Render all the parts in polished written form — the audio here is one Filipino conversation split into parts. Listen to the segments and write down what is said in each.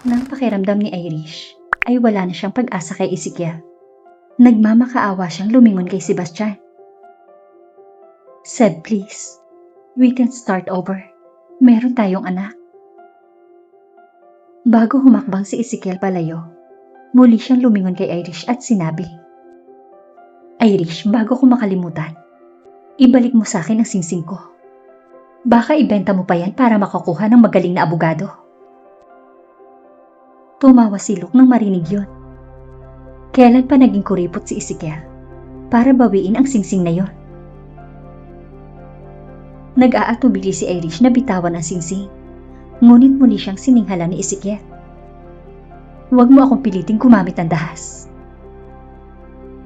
Nang pakiramdam ni Irish ay wala na siyang pag-asa kay Ezekiel. Nagmamakaawa siyang lumingon kay Sebastian. Said, please, we can start over. Meron tayong anak. Bago humakbang si Ezekiel palayo, muli siyang lumingon kay Irish at sinabi, Irish, bago ko makalimutan, ibalik mo sa akin ang singsing ko. Baka ibenta mo pa yan para makakuha ng magaling na abogado. Tumawa si Luke nang marinig yun. Kailan pa naging kuripot si Ezekiel para bawiin ang singsing na yon? Nag-aatubili si Irish na bitawan ang singsing, ngunit muli siyang sininghala ni Ezekiel. Huwag mo akong piliting gumamit ng dahas.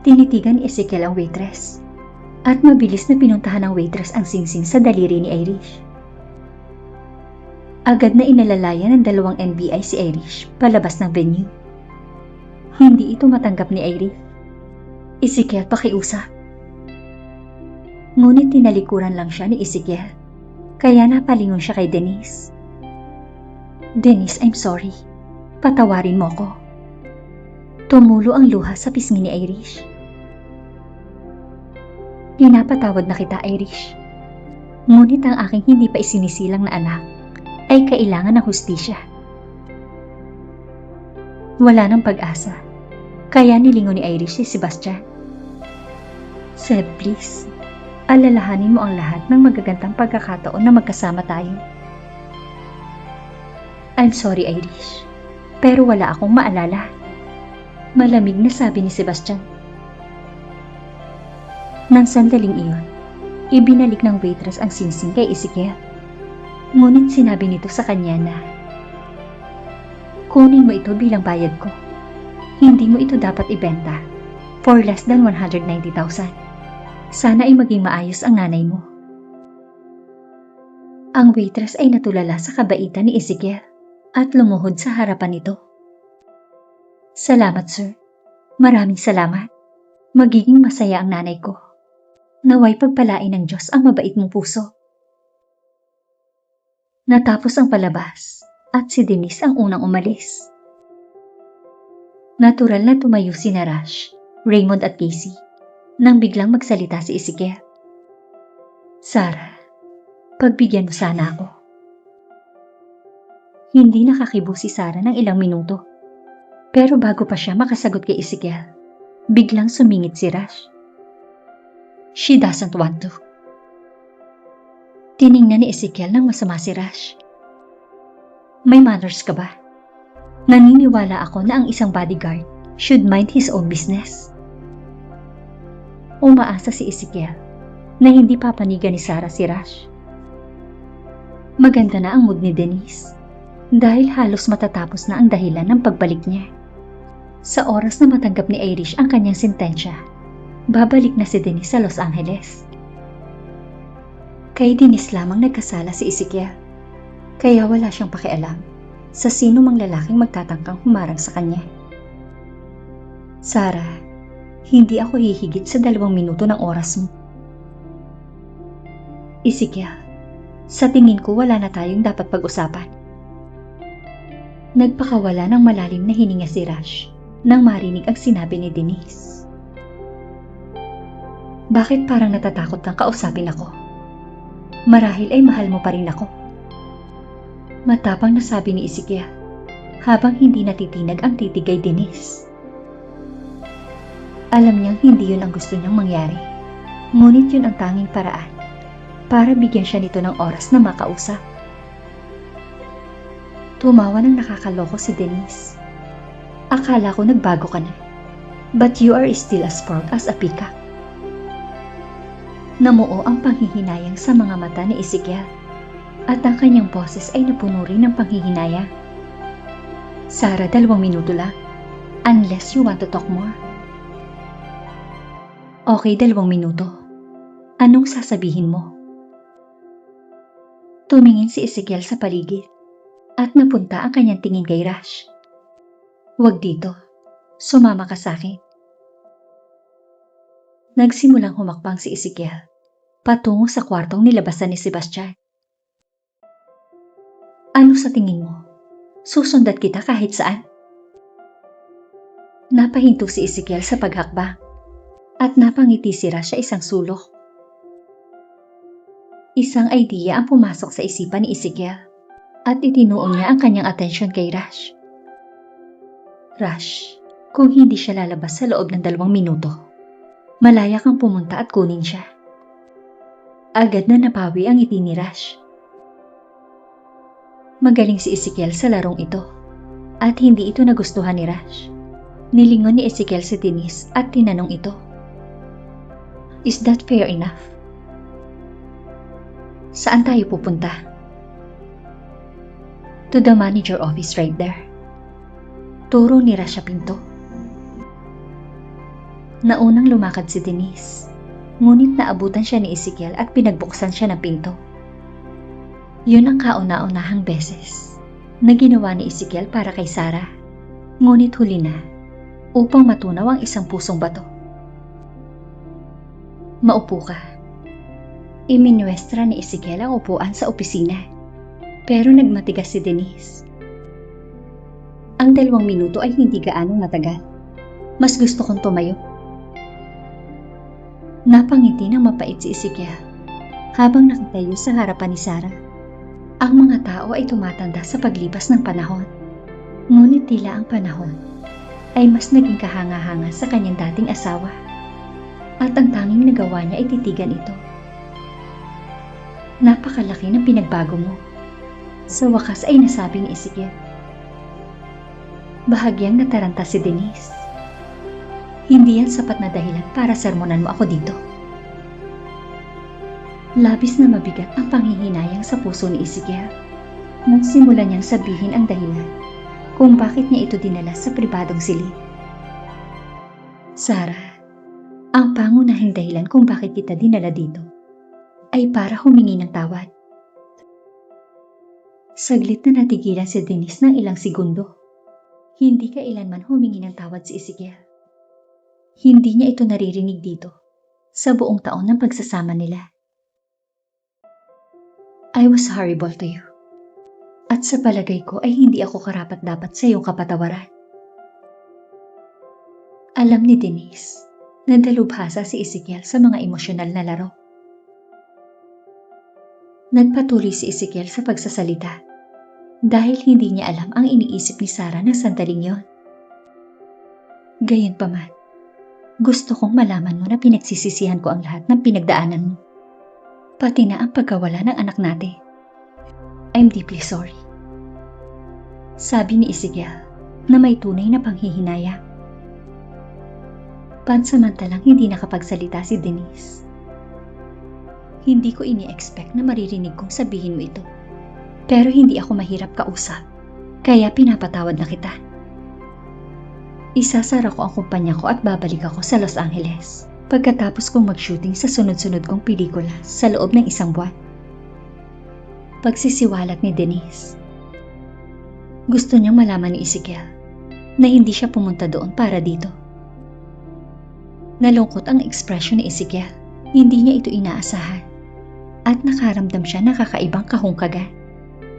Tinitigan ni Ezekiel ang waitress, at mabilis na pinuntahan ng waitress ang singsing sa daliri ni Irish. Agad na inalalayan ng dalawang NBI si Irish palabas ng venue. Hindi ito matanggap ni Irish. Ezekiel, pakiusap. Ngunit tinalikuran lang siya ni Ezekiel, kaya napalingon siya kay Denise. Denise, I'm sorry. Patawarin mo ko. Tumulo ang luha sa pisngi ni Irish. Pinapatawad na kita, Irish. Ngunit ang aking hindi pa isinisilang na anak ay kailangan ng hustisya. Wala nang pag-asa, kaya nilingon ni Irish si Sebastian. Seb, please, alalahanin mo ang lahat ng magagandang pagkakataon na magkasama tayo. I'm sorry, Irish, pero wala akong maalala. Malamig na sabi ni Sebastian. Nang sandaling iyon, ibinalik ng waitress ang singsing kay Ezekiel. Ngunit sinabi nito sa kanya na, kunin mo ito bilang bayad ko. Hindi mo ito dapat ibenta for less than 190,000. Sana ay maging maayos ang nanay mo. Ang waitress ay natulala sa kabaitan ni Ezekiel at lumuhod sa harapan nito. Salamat, sir. Maraming salamat. Magiging masaya ang nanay ko. Naway pagpalain ng Diyos ang mabait mong puso. Natapos ang palabas at si Denise ang unang umalis. Natural na tumayo si Rash, Raymond at Casey nang biglang magsalita si Ezekiel. Sarah, pagbigyan mo sana ako. Hindi nakakibo si Sarah ng ilang minuto. Pero bago pa siya makasagot kay Ezekiel, biglang sumingit si Rash. She doesn't want to. Tiningnan ni Ezekiel ng masama si Rash. May manners ka ba? Naniniwala ako na ang isang bodyguard should mind his own business. Umaasa si Ezekiel na hindi papanigan ni Sarah si Rash. Maganda na ang mood ni Denise dahil halos matatapos na ang dahilan ng pagbalik niya. Sa oras na matanggap ni Irish ang kanyang sentensya, babalik na si Denise sa Los Angeles. Kay Denise lamang nagkasala si Ezekiel, kaya wala siyang pakialam sa sino mang lalaking magtatangkang humarang sa kanya. Sarah, hindi ako hihigit sa 2 minuto ng oras mo. Ezekiel, sa tingin ko wala na tayong dapat pag-usapan. Nagpakawala ng malalim na hininga si Rash nang marinig ang sinabi ni Denise. Bakit parang natatakot kang kausapin ako? Marahil ay mahal mo pa rin ako. Matapang na sabi ni Ezekiel habang hindi natitinag ang titig kay Denise. Alam niyang hindi yun ang gusto niyang mangyari, ngunit yun ang tanging paraan para bigyan siya nito ng oras na makausap. Tumawa ng nakakaloko si Denise. Akala ko nagbago ka na, but you are still as proud as a peacock. Namuo ang panghihinayang sa mga mata ni Ezekiel at ang kanyang boses ay napuno rin ng panghihinayang. Sarah, 2 minuto lang, unless you want to talk more. Okay, 2 minuto. Anong sasabihin mo? Tumingin si Ezekiel sa paligid at napunta ang kanyang tingin kay Rash. Huwag dito. Sumama ka sa akin. Nagsimulang humakbang si Ezekiel patungo sa kwartong nilabasan ni Sebastian. Ano sa tingin mo? Susundan kita kahit saan. Napahinto si Ezekiel sa paghakbang at napangiti si Rush sa isang sulok. Isang idea ang pumasok sa isipan ni Ezekiel at itinuon niya ang kanyang atensyon kay Rush. Rush, kung hindi siya lalabas sa loob ng 2 minuto, malaya kang pumunta at kunin siya. Agad na napawi ang ngiti ni Rush. Magaling si Ezekiel sa larong ito at hindi ito nagustuhan ni Rush. Nilingon ni Ezekiel si Denise at tinanong ito, "Is that fair enough? Saan tayo pupunta?" "To the manager office right there." Turo ni Rush sa pinto. Naunang lumakad si Denise, ngunit naabutan siya ni Ezekiel at pinagbuksan siya ng pinto. Yun ang kauna-unahang beses na ginawa ni Ezekiel para kay Sarah, ngunit huli na upang matunaw ang isang pusong bato. "Maupo ka." Iminuestra ni Ezekiel ang upuan sa opisina, pero nagmatigas si Denise. Ang 2 minuto ay hindi gaanong matagal. Mas gusto kong tumayo. Napangiti ng mapait si Ezekiel habang nakatayo sa harapan ni Sarah. Ang mga tao ay tumatanda sa paglipas ng panahon, ngunit tila ang panahon ay mas naging kahanga-hanga sa kanyang dating asawa, at ang tanging nagawa niya ay titigan ito. "Napakalaki ng pinagbago mo," sa wakas ay nasabi ni Ezekiel. Bahagyang nataranta si Denise. "Hindi yan sapat na dahilan para sermonan mo ako dito." Labis na mabigat ang panghihinayang sa puso ni Ezekiel. Nagsimula niyang sabihin ang dahilan kung bakit niya ito dinala sa pribadong silid. "Sarah, ang pangunahing dahilan kung bakit kita dinala dito ay para humingi ng tawad." Saglit na natigilan si Denise ng ilang segundo. Hindi kailanman humingi ng tawad si Ezekiel. Hindi niya ito naririnig dito sa buong taon ng pagsasama nila. "I was horrible to you. At sa palagay ko ay hindi ako karapat-dapat sa iyong kapatawaran." Alam ni Denise na dalubhasa si Ezekiel sa mga emosyonal na laro. Nagpatuloy si Ezekiel sa pagsasalita dahil hindi niya alam ang iniisip ni Sarah ng sandaling yon. "Gayunpaman, gusto kong malaman mo na pinagsisisihan ko ang lahat ng pinagdaanan mo. Pati na ang pagkawala ng anak natin. I'm deeply sorry." Sabi ni Ezekiel na may tunay na panghihinayang. Pansamantalang hindi nakapagsalita si Denise. "Hindi ko ini-expect na maririnig kong sabihin mo ito. Pero hindi ako mahirap kausap, kaya pinapatawad na kita. Isasara ko ang kumpanya ko at babalik ako sa Los Angeles pagkatapos kong mag-shooting sa sunod-sunod kong pelikula sa loob ng 1 buwan." Pagsisiwalat ni Denise. Gusto niyang malaman ni Ezekiel na hindi siya pumunta doon para dito. Nalungkot ang ekspresyon ni Ezekiel. Hindi niya ito inaasahan at nakaramdam siya ng kakaibang kahungkagan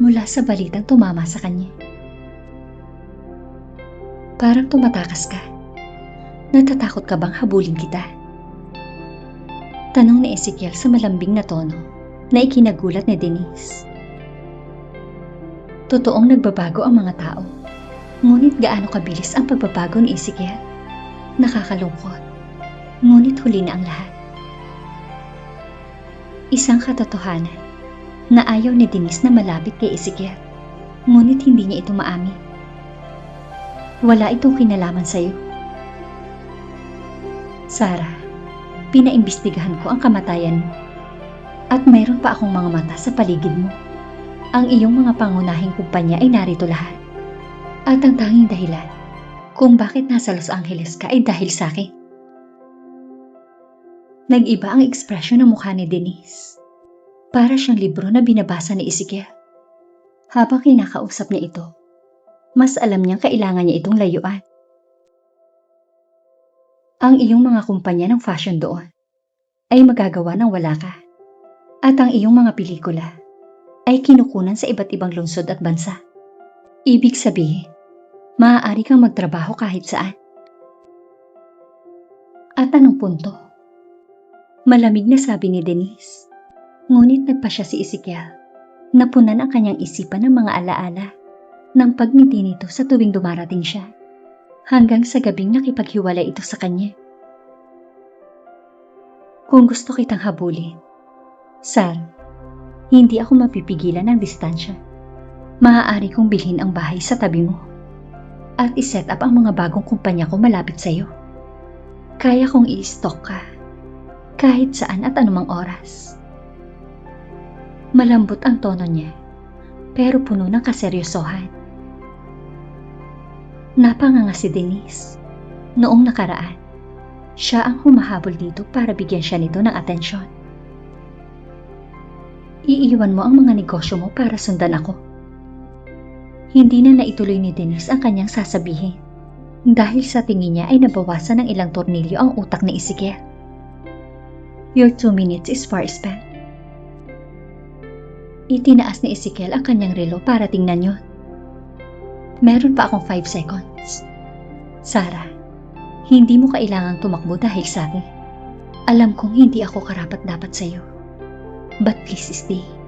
mula sa balitang tumama sa kanya. "Parang tumatakas ka. Natatakot ka bang habulin kita?" Tanong ni Ezekiel sa malambing na tono na ikinagulat ni Denise. Totoong nagbabago ang mga tao, ngunit gaano kabilis ang pagbabago ni Ezekiel? Nakakalungkot, ngunit huli na ang lahat. Isang katotohanan na ayaw ni Denise na malapit kay Ezekiel, ngunit hindi niya ito maamin. Wala itong kinalaman sa'yo. "Sarah, pinaimbestigahan ko ang kamatayan mo at mayroon pa akong mga mata sa paligid mo. Ang iyong mga pangunahing kumpanya ay narito lahat. At ang tanging dahilan kung bakit nasa Los Angeles ka ay dahil sa akin." Nag-iba ang ekspresyon ng mukha ni Denise. Para siyang libro na binabasa ni Ezekiel. Habang kinakausap niya ito, mas alam niyang kailangan niya itong layuan. "Ang iyong mga kumpanya ng fashion doon ay magagawa ng wala ka. At ang iyong mga pelikula ay kinukunan sa iba't ibang lungsod at bansa. Ibig sabihin, maaari kang magtrabaho kahit saan. At anong punto? Malamig na sabi ni Denise. Ngunit nagpa siya si Ezekiel. Napunan ang kanyang isipan ng mga alaala ng pagngiti nito sa tuwing dumarating siya. Hanggang sa gabing nakipaghiwalay ito sa kanya. Kung gusto kitang habulin, Sal, hindi ako mapipigilan ng distansya. Maaari kong bilhin ang bahay sa tabi mo at iset up ang mga bagong kumpanya ko malapit sa iyo. Kaya kong i-stalk ka kahit saan at anumang oras. Malambot ang tono niya, pero puno ng kaseryosohan. Napanganga si Denise. Noong nakaraan, siya ang humahabol dito para bigyan siya nito ng atensyon. Iiwan mo ang mga negosyo mo para sundan ako. Hindi na naituloy ni Denise ang kanyang sasabihin dahil sa tingin niya ay nabawasan ng ilang tornilyo ang utak ni Ezekiel. Your 2 minutes is far spent. Itinaas ni Ezekiel ang kanyang relo para tingnan yon. Meron pa akong 5 seconds. Sarah, hindi mo kailangang tumakbo dahil sa akin. Alam kong hindi ako karapat-dapat sa iyo. But please stay.